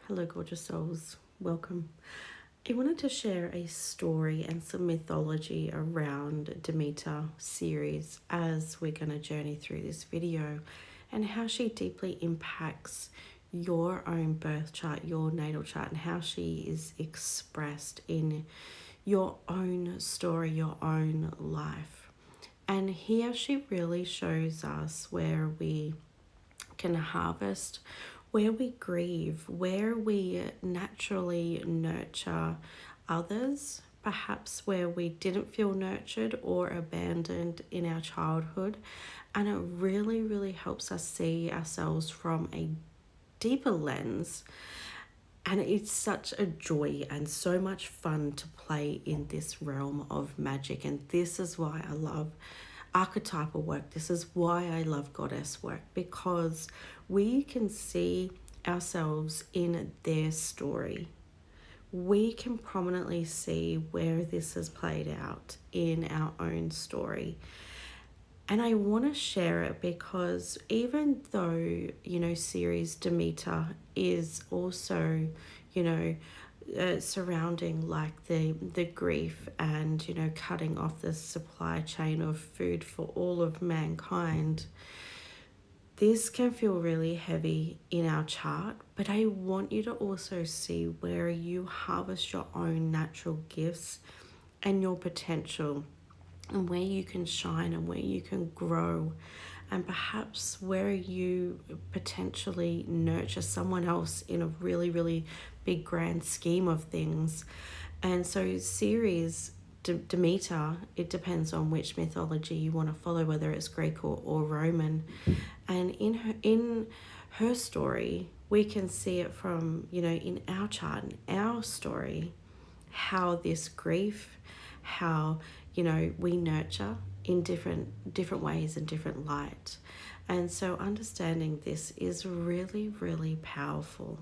Hello, gorgeous souls. Welcome. I wanted to share a story and some mythology around Demeter, Ceres, as we're going to journey through this video, and how she deeply impacts your own birth chart, your natal chart, and how she is expressed in your own story, your own life. And here she really shows us where we can harvest, where we grieve, where we naturally nurture others, perhaps where we didn't feel nurtured or abandoned in our childhood. And it really, really helps us see ourselves from a deeper lens. And it's such a joy and so much fun to play in this realm of magic. And this is why I love archetypal work. This is why I love goddess work, because we can see ourselves in their story. We can prominently see where this has played out in our own story. And I want to share it because even though, Ceres, Demeter is also, surrounding like the grief and, cutting off the supply chain of food for all of mankind, this can feel really heavy in our chart. But I want you to also see where you harvest your own natural gifts and your potential, and where you can shine and where you can grow, and perhaps where you potentially nurture someone else in a really, really big grand scheme of things. And so Ceres, Demeter, it depends on which mythology you want to follow, whether it's Greek or Roman. And in her story, we can see it from, in our chart, in our story, how this grief, how we nurture in different ways and different light. And so understanding this is really, really powerful.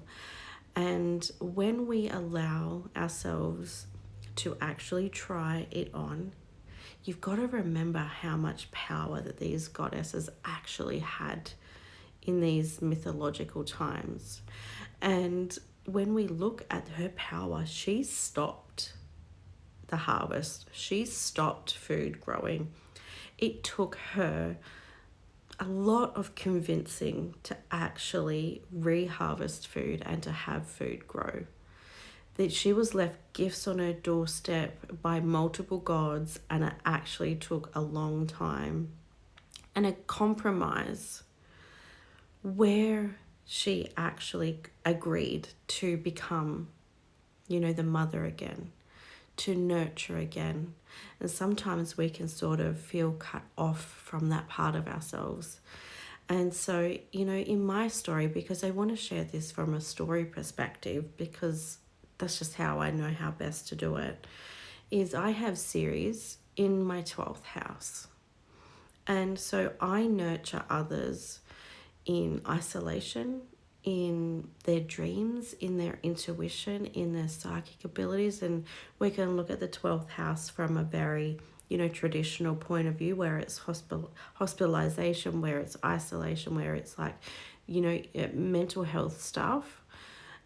And when we allow ourselves to actually try it on, you've got to remember how much power that these goddesses actually had in these mythological times. And when we look at her power, she stopped the harvest. She stopped food growing. It took her a lot of convincing to actually re-harvest food and to have food grow. That she was left gifts on her doorstep by multiple gods, and it actually took a long time and a compromise where she actually agreed to become, the mother again, to nurture again. And sometimes we can sort of feel cut off from that part of ourselves. And so, in my story, because I want to share this from a story perspective, because that's just how I know how best to do it, is I have Ceres in my 12th house. And so I nurture others in isolation, in their dreams, in their intuition, in their psychic abilities. And we can look at the 12th house from a very, traditional point of view, where it's hospitalization, where it's isolation, where it's like, mental health stuff.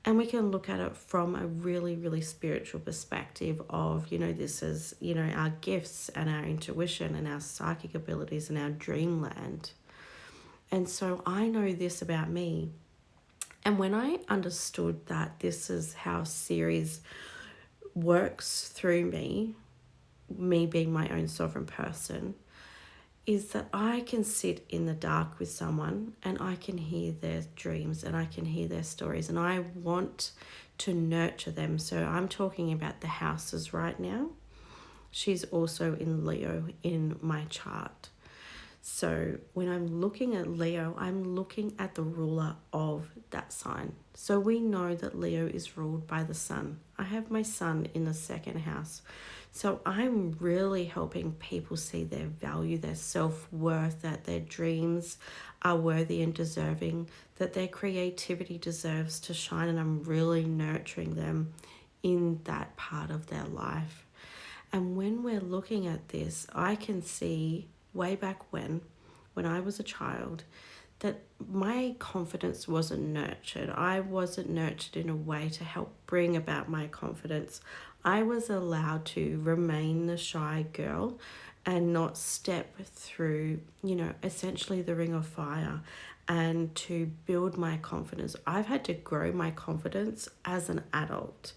And we can look at it from a really, really spiritual perspective of, this is, our gifts and our intuition and our psychic abilities and our dreamland. And so I know this about me. And when I understood that this is how Ceres works through me being my own sovereign person, is that I can sit in the dark with someone and I can hear their dreams and I can hear their stories, and I want to nurture them. So I'm talking about the houses right now. She's also in Leo in my chart. So when I'm looking at Leo, I'm looking at the ruler of that sign. So we know that Leo is ruled by the sun. I have my sun in the second house. So I'm really helping people see their value, their self-worth, that their dreams are worthy and deserving, that their creativity deserves to shine, and I'm really nurturing them in that part of their life. And when we're looking at this, I can see way back when I was a child, that my confidence wasn't nurtured. I wasn't nurtured in a way to help bring about my confidence. I was allowed to remain the shy girl and not step through, essentially the ring of fire and to build my confidence. I've had to grow my confidence as an adult,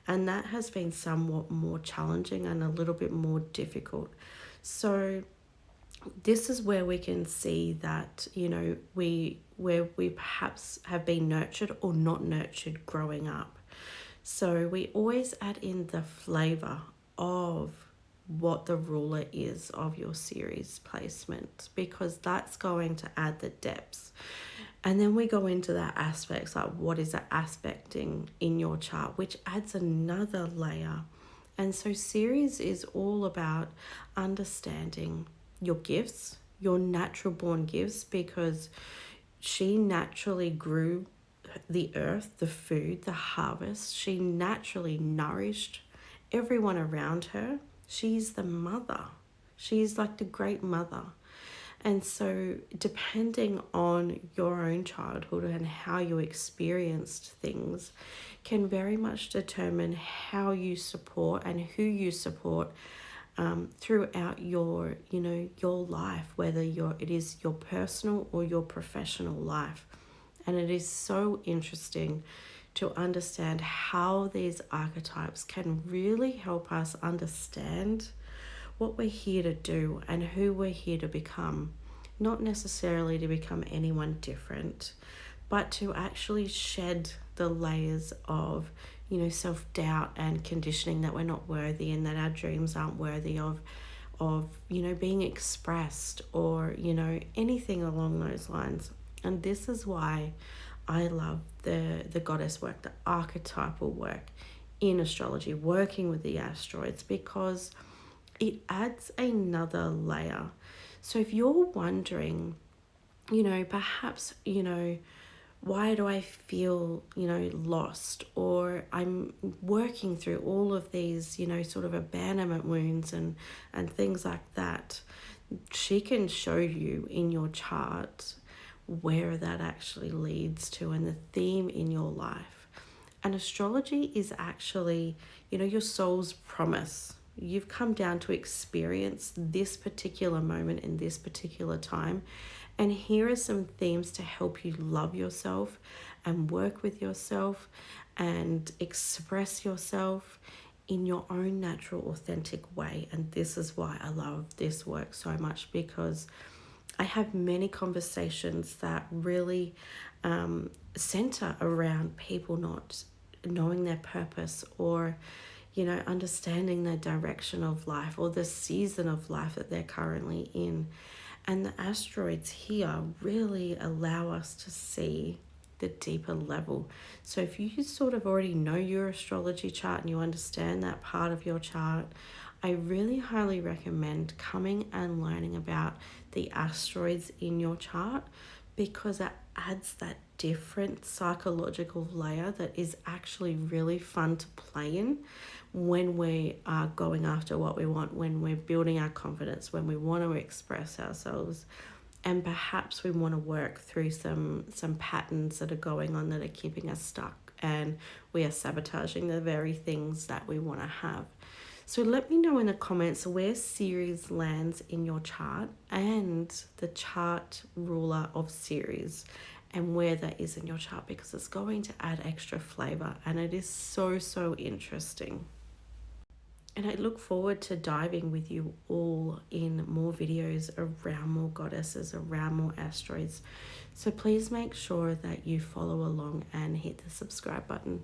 and that has been somewhat more challenging and a little bit more difficult. So this is where we can see that, where we perhaps have been nurtured or not nurtured growing up. So we always add in the flavor of what the ruler is of your Ceres placement, because that's going to add the depths. And then we go into that aspects, like what is that aspecting in your chart, which adds another layer. And so Ceres is all about understanding your gifts, your natural born gifts, because she naturally grew the earth, the food, the harvest. She naturally nourished everyone around her. She's the mother. She's like the great mother. And so depending on your own childhood and how you experienced things can very much determine how you support and who you support throughout your life, whether it is your personal or your professional life. And it is so interesting to understand how these archetypes can really help us understand what we're here to do and who we're here to become. Not necessarily to become anyone different, but to actually shed the layers of, self-doubt and conditioning that we're not worthy and that our dreams aren't worthy of being expressed, or, anything along those lines. And this is why I love the goddess work, the archetypal work in astrology, working with the asteroids, because it adds another layer. So if you're wondering, perhaps, why do I feel, lost, or I'm working through all of these, sort of abandonment wounds and things like that, she can show you in your chart where that actually leads to and the theme in your life. And astrology is actually, your soul's promise. You've come down to experience this particular moment in this particular time. And here are some themes to help you love yourself and work with yourself and express yourself in your own natural, authentic way. And this is why I love this work so much, because I have many conversations that really center around people not knowing their purpose, or understanding the direction of life or the season of life that they're currently in. And the asteroids here really allow us to see the deeper level. So if you sort of already know your astrology chart and you understand that part of your chart, I really highly recommend coming and learning about the asteroids in your chart, because it adds that different psychological layer that is actually really fun to play in when we are going after what we want, when we're building our confidence, when we want to express ourselves, and perhaps we want to work through some patterns that are going on that are keeping us stuck, and we are sabotaging the very things that we want to have. So let me know in the comments where Ceres lands in your chart and the chart ruler of Ceres, and where that is in your chart, because it's going to add extra flavor and it is so interesting. And I look forward to diving with you all in more videos around more goddesses, around more asteroids. So please make sure that you follow along and hit the subscribe button.